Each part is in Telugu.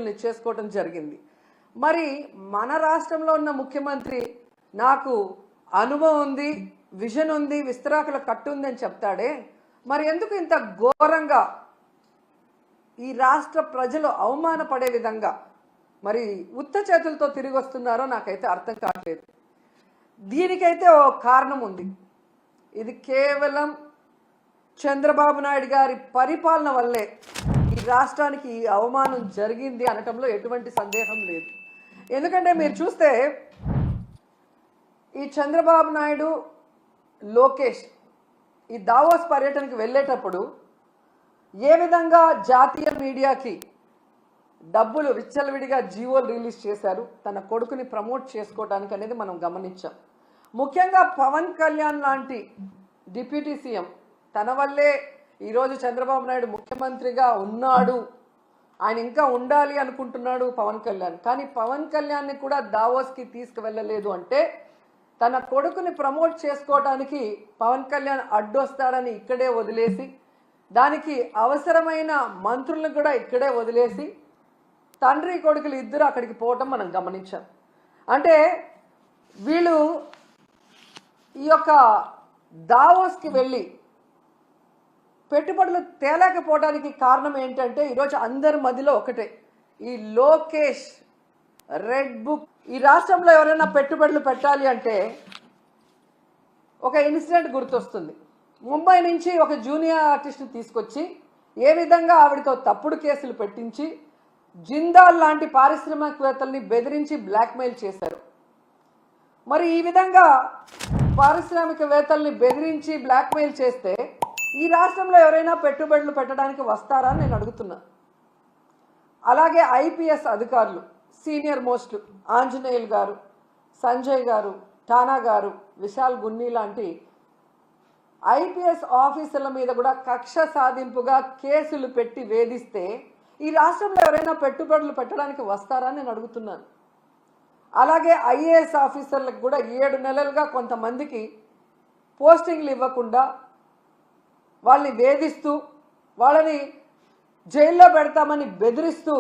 మంత్రుల్ని చేసుకోవడం జరిగింది. మరి మన రాష్ట్రంలో ఉన్న ముఖ్యమంత్రి నాకు అనుభవం ఉంది, విజన్ ఉంది, విస్తరాకుల కట్టు ఉంది అని చెప్తాడే, మరి ఎందుకు ఇంత ఘోరంగా ఈ రాష్ట్ర ప్రజలు అవమానపడే విధంగా మరి ఉత్త చేతులతో తిరిగి వస్తున్నారో నాకైతే అర్థం కావట్లేదు. దీనికైతే ఓ కారణం ఉంది. ఇది కేవలం చంద్రబాబు నాయుడు గారి పరిపాలన వల్లే ఈ రాష్ట్రానికి ఈ అవమానం జరిగింది అనటంలో ఎటువంటి సందేహం లేదు. ఎందుకంటే మీరు చూస్తే ఈ చంద్రబాబు నాయుడు, లోకేష్ ఈ దావోస్ పర్యటనకు వెళ్ళేటప్పుడు ఏ విధంగా జాతీయ మీడియాకి డబ్బులు విచ్చలవిడిగా జీవోలు రిలీజ్ చేశారు తన కొడుకుని ప్రమోట్ చేసుకోవడానికి అనేది మనం గమనించాం. ముఖ్యంగా పవన్ కళ్యాణ్ లాంటి డిప్యూటీ సీఎం, తన వల్లే ఈరోజు చంద్రబాబు నాయుడు ముఖ్యమంత్రిగా ఉన్నాడు, ఆయన ఇంకా ఉండాలి అనుకుంటున్నాడు పవన్ కళ్యాణ్. కానీ పవన్ కళ్యాణ్ని కూడా దావోస్కి తీసుకువెళ్ళలేదు అంటే తన కొడుకుని ప్రమోట్ చేసుకోవడానికి పవన్ కళ్యాణ్ అడ్డొస్తాడని ఇక్కడే వదిలేసి, దానికి అవసరమైన మంత్రులను కూడా ఇక్కడే వదిలేసి తండ్రి కొడుకులు ఇద్దరు అక్కడికి పోవటం మనం గమనించాం. అంటే వీళ్ళు ఈ యొక్క దావోస్కి వెళ్ళి పెట్టుబడులు తేలేకపోవడానికి కారణం ఏంటంటే ఈరోజు అందరి మధ్యలో ఒకటే, ఈ లోకేష్ రెడ్ బుక్. ఈ రాష్ట్రంలో ఎవరైనా పెట్టుబడులు పెట్టాలి అంటే ఒక ఇన్సిడెంట్ గుర్తొస్తుంది. ముంబై నుంచి ఒక జూనియర్ ఆర్టిస్ట్ని తీసుకొచ్చి ఏ విధంగా ఆవిడతో తప్పుడు కేసులు పెట్టించి జిందాల్ లాంటి పారిశ్రామికవేత్తల్ని బెదిరించి బ్లాక్మెయిల్ చేశారు. మరి ఈ విధంగా పారిశ్రామికవేత్తల్ని బెదిరించి బ్లాక్మెయిల్ చేస్తే ఈ రాష్ట్రంలో ఎవరైనా పెట్టుబడులు పెట్టడానికి వస్తారా అని నేను అడుగుతున్నా. అలాగే ఐపీఎస్ అధికారులు, సీనియర్ మోస్ట్ ఆంజనేయులు గారు, సంజయ్ గారు, ఠానా గారు, విశాల్ గున్ని లాంటి ఐపీఎస్ ఆఫీసర్ల మీద కూడా కక్ష సాధింపుగా కేసులు పెట్టి వేధిస్తే ఈ రాష్ట్రంలో ఎవరైనా పెట్టుబడులు పెట్టడానికి వస్తారా అని నేను అడుగుతున్నాను. అలాగే ఐఏఎస్ ఆఫీసర్లకు కూడా 7 నెలలుగా కొంతమందికి పోస్టింగ్లు ఇవ్వకుండా వాళ్ళని వేధిస్తూ వాళ్ళని జైల్లో పెడతామని బెదిరిస్తూ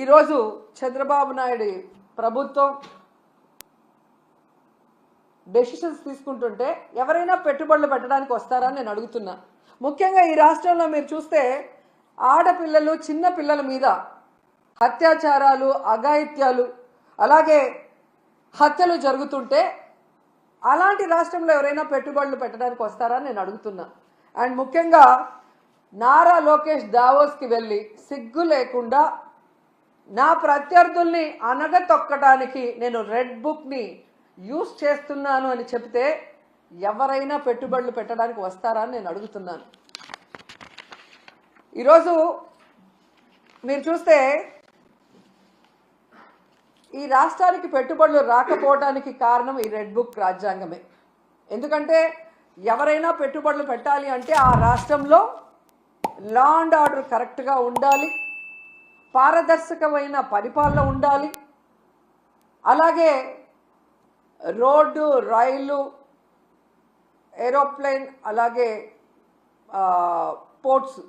ఈరోజు చంద్రబాబు నాయుడు ప్రభుత్వం డెసిషన్స్ తీసుకుంటుంటే ఎవరైనా పెట్టుబడులు పెట్టడానికి వస్తారని నేను అడుగుతున్నా. ముఖ్యంగా ఈ రాష్ట్రంలో మీరు చూస్తే ఆడపిల్లలు, చిన్న పిల్లల మీద అత్యాచారాలు, అఘాయిత్యాలు, అలాగే హత్యలు జరుగుతుంటే అలాంటి రాష్ట్రంలో ఎవరైనా పెట్టుబడులు పెట్టడానికి వస్తారని నేను అడుగుతున్నా. అండ్ ముఖ్యంగా నారా లోకేష్ దావోస్కి వెళ్ళి సిగ్గు లేకుండా నా ప్రత్యర్థుల్ని అనగతొక్కడానికి నేను రెడ్ బుక్ని యూజ్ చేస్తున్నాను అని చెప్తే ఎవరైనా పెట్టుబడులు పెట్టడానికి వస్తారా అని నేను అడుగుతున్నాను. ఈరోజు మీరు చూస్తే ఈ రాష్ట్రానికి పెట్టుబడులు రాకపోవడానికి కారణం ఈ రెడ్ బుక్ రాజ్యాంగమే. ఎందుకంటే ఎవరైనా పెట్టుబడులు పెట్టాలి అంటే ఆ రాష్ట్రంలో లా అండ్ ఆర్డర్ కరెక్ట్గా ఉండాలి, పారదర్శకమైన పరిపాలన ఉండాలి, అలాగే రోడ్డు, రైలు, ఏరోప్లేన్, అలాగే పోర్ట్స్,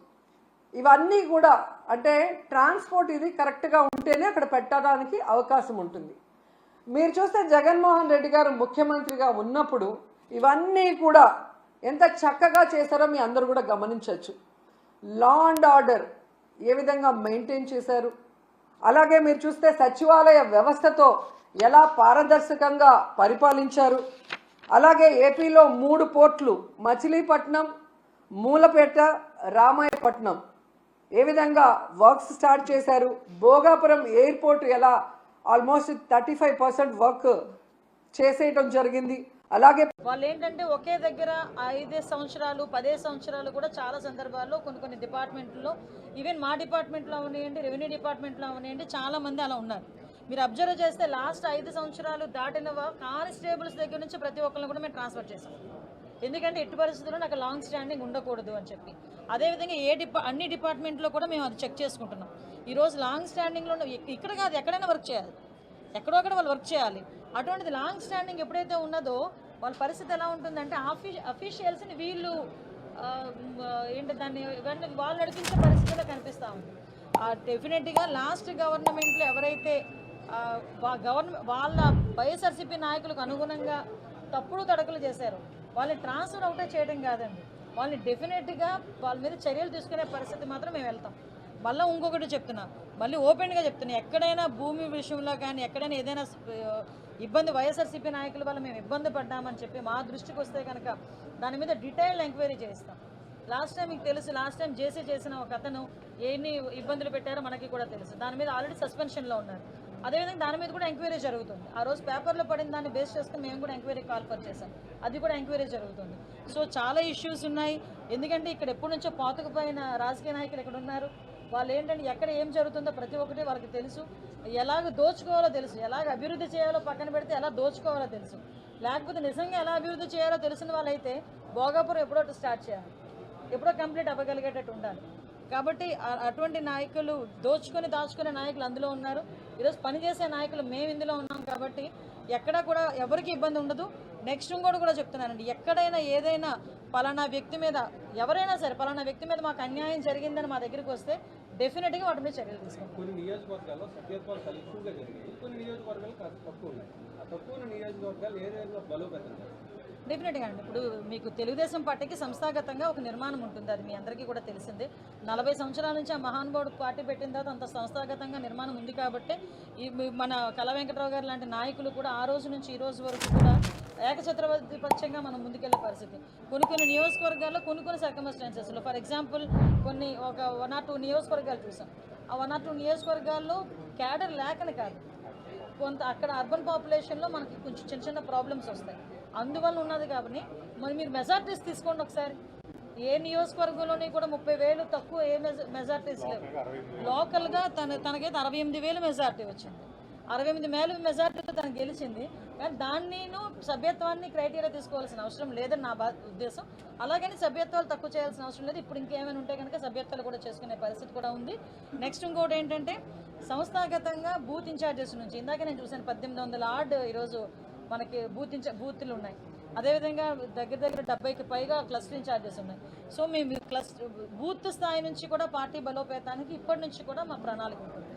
ఇవన్నీ కూడా అంటే ట్రాన్స్పోర్ట్ ఇది కరెక్ట్గా ఉంటేనే అక్కడ పెట్టడానికి అవకాశం ఉంటుంది. మీరు చూస్తే జగన్మోహన్ రెడ్డి గారు ముఖ్యమంత్రిగా ఉన్నప్పుడు ఇవన్నీ కూడా ఎంత చక్కగా చేశారో మీ అందరూ కూడా గమనించవచ్చు. లా అండ్ ఆర్డర్ ఏ విధంగా మెయింటైన్ చేశారు, అలాగే మీరు చూస్తే సచివాలయ వ్యవస్థతో ఎలా పారదర్శకంగా పరిపాలించారు, అలాగే ఏపీలో 3 పోర్ట్లు మచిలీపట్నం, మూలపేట, రామాయపట్నం ఏ విధంగా వర్క్స్ స్టార్ట్ చేశారు, భోగాపురం ఎయిర్పోర్ట్ ఎలా ఆల్మోస్ట్ 35% వర్క్ చేసేయటం జరిగింది. అలాగే వాళ్ళు ఏంటంటే ఒకే దగ్గర 5 సంవత్సరాలు 10 సంవత్సరాలు కూడా చాలా సందర్భాల్లో కొన్ని డిపార్ట్మెంట్లో, ఈవెన్ మా డిపార్ట్మెంట్లో అవనివ్వండి, రెవెన్యూ డిపార్ట్మెంట్లో అవనివ్వండి, చాలా మంది అలా ఉన్నారు. మీరు అబ్జర్వ్ చేస్తే లాస్ట్ 5 సంవత్సరాలు దాటిన కానిస్టేబుల్స్ దగ్గర నుంచి ప్రతి ఒక్కరిని కూడా మేము ట్రాన్స్ఫర్ చేసాం. ఎందుకంటే ఎట్టి పరిస్థితుల్లో నాకు లాంగ్ స్టాండింగ్ ఉండకూడదు అని చెప్పి. అదేవిధంగా అన్ని డిపార్ట్మెంట్లో కూడా మేము అది చెక్ చేసుకుంటున్నాం. ఈరోజు లాంగ్ స్టాండింగ్లో ఇక్కడ కాదు, ఎక్కడైనా వర్క్ చేయాలి, ఎక్కడో అక్కడ వాళ్ళు వర్క్ చేయాలి. అటువంటిది లాంగ్ స్టాండింగ్ ఎప్పుడైతే ఉన్నదో వాళ్ళ పరిస్థితి ఎలా ఉంటుందంటే అఫీషియల్స్ని వీళ్ళు ఏంటి దాన్ని ఇవన్నీ వాళ్ళు నడిపించే పరిస్థితిలో కనిపిస్తూ ఉంది. డెఫినెట్గా లాస్ట్ గవర్నమెంట్లో ఎవరైతే వాళ్ళ వైఎస్ఆర్సీపీ నాయకులకు అనుగుణంగా తప్పుడు తడకలు చేశారో వాళ్ళని ట్రాన్స్ఫర్ అవుటే చేయడం కాదండి, వాళ్ళని డెఫినెట్గా వాళ్ళ మీద చర్యలు తీసుకునే పరిస్థితి మాత్రం మేము వెళ్తాం. మళ్ళీ ఇంకొకటి చెప్తున్నా, మళ్ళీ ఓపెన్గా చెప్తున్నా, ఎక్కడైనా భూమి విషయంలో కానీ ఎక్కడైనా ఏదైనా ఇబ్బంది వైఎస్ఆర్సీపీ నాయకుల వల్ల మేము ఇబ్బంది పడ్డామని చెప్పి మా దృష్టికి వస్తే కనుక దాని మీద డీటెయిల్డ్ ఎంక్వైరీ చేస్తాం. లాస్ట్ టైం మీకు తెలుసు, లాస్ట్ టైం జేసీ చేసిన ఒక అతను ఎన్ని ఇబ్బందులు పెట్టారో మనకి కూడా తెలుసు. దాని మీద ఆల్రెడీ సస్పెన్షన్లో ఉన్నారు. అదేవిధంగా దాని మీద కూడా ఎంక్వైరీ జరుగుతుంది. ఆ రోజు పేపర్లో పడిన దాన్ని బేస్ చేసుకుని మేము కూడా ఎంక్వైరీ కాల్ఫర్ చేశాం, అది కూడా ఎంక్వైరీ జరుగుతుంది. సో చాలా ఇష్యూస్ ఉన్నాయి. ఎందుకంటే ఇక్కడ ఎప్పటి నుంచో పాతుకుపోయిన రాజకీయ నాయకులు ఇక్కడ ఉన్నారు. వాళ్ళు ఏంటంటే ఎక్కడ ఏం జరుగుతుందో ప్రతి ఒక్కటి వాళ్ళకి తెలుసు, ఎలాగ దోచుకోవాలో తెలుసు, ఎలాగ అభివృద్ధి చేయాలో పక్కన పెడితే ఎలా దోచుకోవాలో తెలుసు. లేకపోతే నిజంగా ఎలా అభివృద్ధి చేయాలో తెలిసిన వాళ్ళైతే భోగాపురం ఎప్పుడో స్టార్ట్ చేయాలి, ఎప్పుడో కంప్లీట్ అవ్వగలిగేటట్టు ఉండాలి. కాబట్టి అటువంటి నాయకులు దోచుకొని దాచుకునే నాయకులు అందులో ఉన్నారు. ఈరోజు పనిచేసే నాయకులు మేము ఇందులో ఉన్నాం. కాబట్టి ఎక్కడా కూడా ఎవరికి ఇబ్బంది ఉండదు. నెక్స్ట్ ఇంకోటి కూడా చెప్తున్నానండి, ఎక్కడైనా ఏదైనా పలానా వ్యక్తి మీద ఎవరైనా సరే పలానా వ్యక్తి మీద మాకు అన్యాయం జరిగిందని మా దగ్గరికి వస్తే డెఫినెట్గా వాటి మీద చర్యలు తీసుకుంటాం. కొన్ని నియోజకవర్గాల్లో సభ్యత్వాలు చాలా ఎక్కువగా జరిగాయి, కొన్ని నియోజకవర్గాలు కాస్త తక్కువ ఉన్నాయి. ఆ తక్కువ నియోజకవర్గాలు ఏ విధంగా బలోపేతం చేస్తారు? డెఫినెట్గా అండి, ఇప్పుడు మీకు తెలుగుదేశం పార్టీకి సంస్థాగతంగా ఒక నిర్మాణం ఉంటుంది, అది మీ అందరికీ కూడా తెలిసిందే. 40 సంవత్సరాల నుంచి ఆ మహానుభావుడు పార్టీ పెట్టిన తర్వాత అంత సంస్థాగతంగా నిర్మాణం ఉంది. కాబట్టి ఈ మన కళా వెంకటరావు గారు లాంటి నాయకులు కూడా ఆ రోజు నుంచి ఈ రోజు వరకు కూడా ఏకఛత్రాధిపత్యంగా మనం ముందుకెళ్లే పరిస్థితి. కొన్ని నియోజకవర్గాల్లో కొన్ని సర్కమ్స్టాన్సెస్లో, ఫర్ ఎగ్జాంపుల్ ఒక 1 or 2 నియోజకవర్గాలు చూసాం. ఆ 1 or 2 నియోజకవర్గాల్లో క్యాడర్ లేకని కాదు, కొంత అక్కడ అర్బన్ పాపులేషన్లో మనకి కొంచెం చిన్న ప్రాబ్లమ్స్ వస్తాయి, అందువల్ల ఉన్నది. కాబట్టి మరి మీరు మెజార్టీస్ తీసుకోండి ఒకసారి. ఏ నియోజకవర్గంలోని కూడా 30,000 తక్కువ ఏ మెజార్టీస్ లేవు. లోకల్గా తనకైతే 68,000 మెజార్టీ వచ్చింది. 68,000 మెజార్టీతో తను గెలిచింది. కానీ దాన్ని సభ్యత్వాన్ని క్రైటీరియా తీసుకోవాల్సిన అవసరం లేదని నా ఉద్దేశం. అలాగని సభ్యత్వాలు తక్కువ చేయాల్సిన అవసరం లేదు. ఇప్పుడు ఇంకేమైనా ఉంటే కనుక సభ్యత్వాలు కూడా చేసుకునే పరిస్థితి కూడా ఉంది. నెక్స్ట్ ఇంకోటి ఏంటంటే సంస్థాగతంగా బూత్ ఇన్ఛార్జెస్ నుంచి ఇందాక నేను చూసాను 1800 ఆర్డ్ ఈరోజు మనకి బూతులు ఉన్నాయి. అదేవిధంగా దగ్గర 70కి పైగా క్లస్టర్ ఇన్ఛార్జెస్ ఉన్నాయి. సో మేము బూత్ స్థాయి నుంచి కూడా పార్టీ బలోపేతానికి ఇప్పటి నుంచి కూడా మా ప్రణాళిక ఉంటుంది.